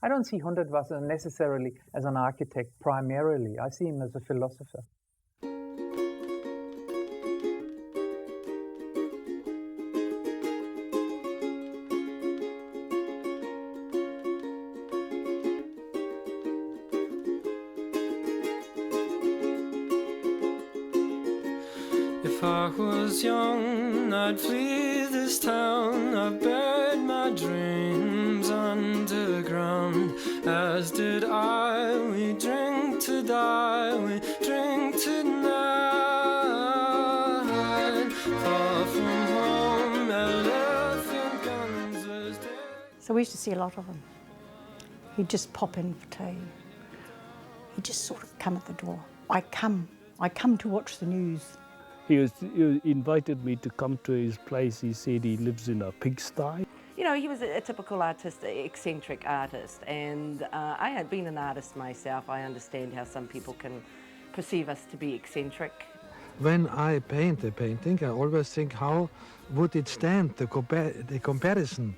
I don't see Hundertwasser necessarily as an architect primarily. I see him as a philosopher. If I was young, I'd flee this town. I've buried my dreams underground. As did I, we drink to die, we drink tonight. Far from home, elephant guns was dead. So we used to see a lot of him. He'd just pop in for tea. He'd just sort of come at the door. I come to watch the news. He invited me to come to his place. He said he lives in a pigsty. You know, he was a typical artist, eccentric artist, and I had been an artist myself. I understand how some people can perceive us to be eccentric. When I paint a painting, I always think, how would it stand, the comparison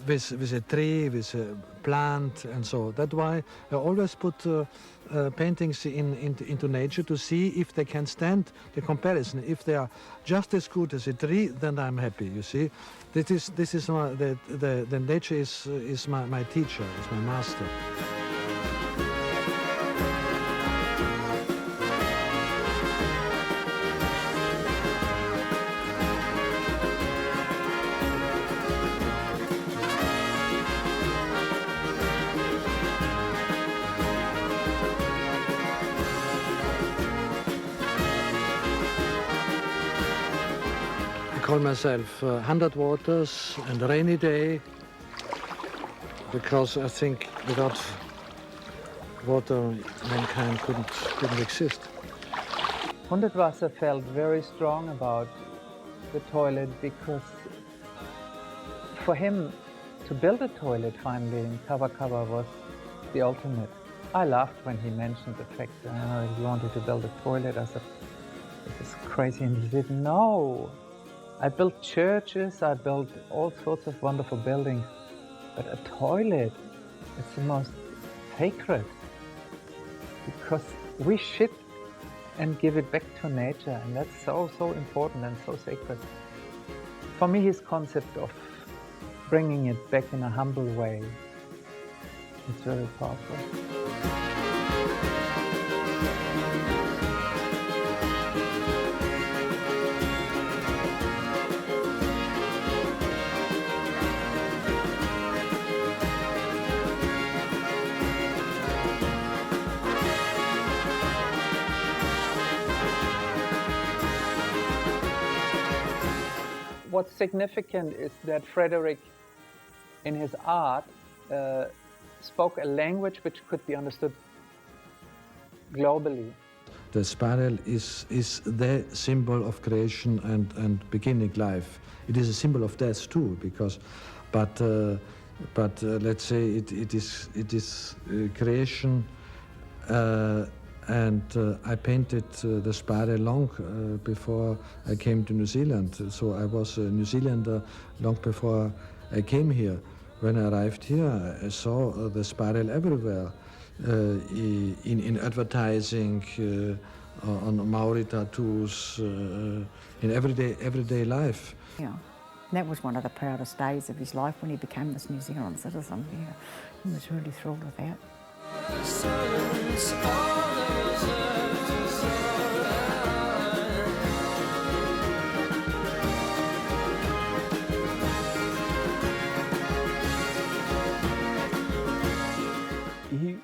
with a tree, with a plant, and so. That's why I always put paintings into nature to see if they can stand the comparison. If they are just as good as a tree, then I'm happy. You see, this is the nature is my teacher, is my master. I call myself Hundertwasser and Rainy Day, because I think without water mankind couldn't exist. Hundertwasser felt very strong about the toilet because for him to build a toilet finally in Kava was the ultimate. I laughed when he mentioned the fact that he wanted to build a toilet. I said, this is crazy, and he said, no. I built churches, I built all sorts of wonderful buildings, but a toilet is the most sacred, because we shit and give it back to nature, and that's so important and so sacred. For me, his concept of bringing it back in a humble way is very powerful. What's significant is that Frederick, in his art, spoke a language which could be understood globally. The spiral is the symbol of creation and beginning life. It is a symbol of death too, because, but let's say it is creation. And I painted the spiral long before I came to New Zealand. So I was a New Zealander long before I came here. When I arrived here, I saw the spiral everywhere, in advertising, on Maori tattoos, in everyday life. Yeah, that was one of the proudest days of his life when he became this New Zealand citizen. Yeah, he was really thrilled with that.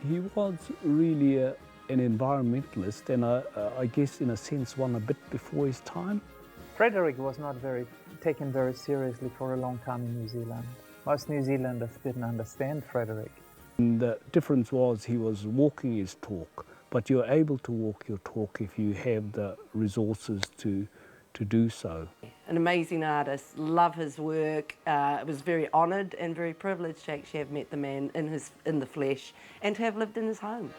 He was really an environmentalist, and I guess in a sense one a bit before his time. Frederick was not taken very seriously for a long time in New Zealand. Most New Zealanders didn't understand Frederick. And the difference was he was walking his talk, but you're able to walk your talk if you have the resources to do so. An amazing artist, love his work. I was very honoured and very privileged to actually have met the man in the flesh and to have lived in his home.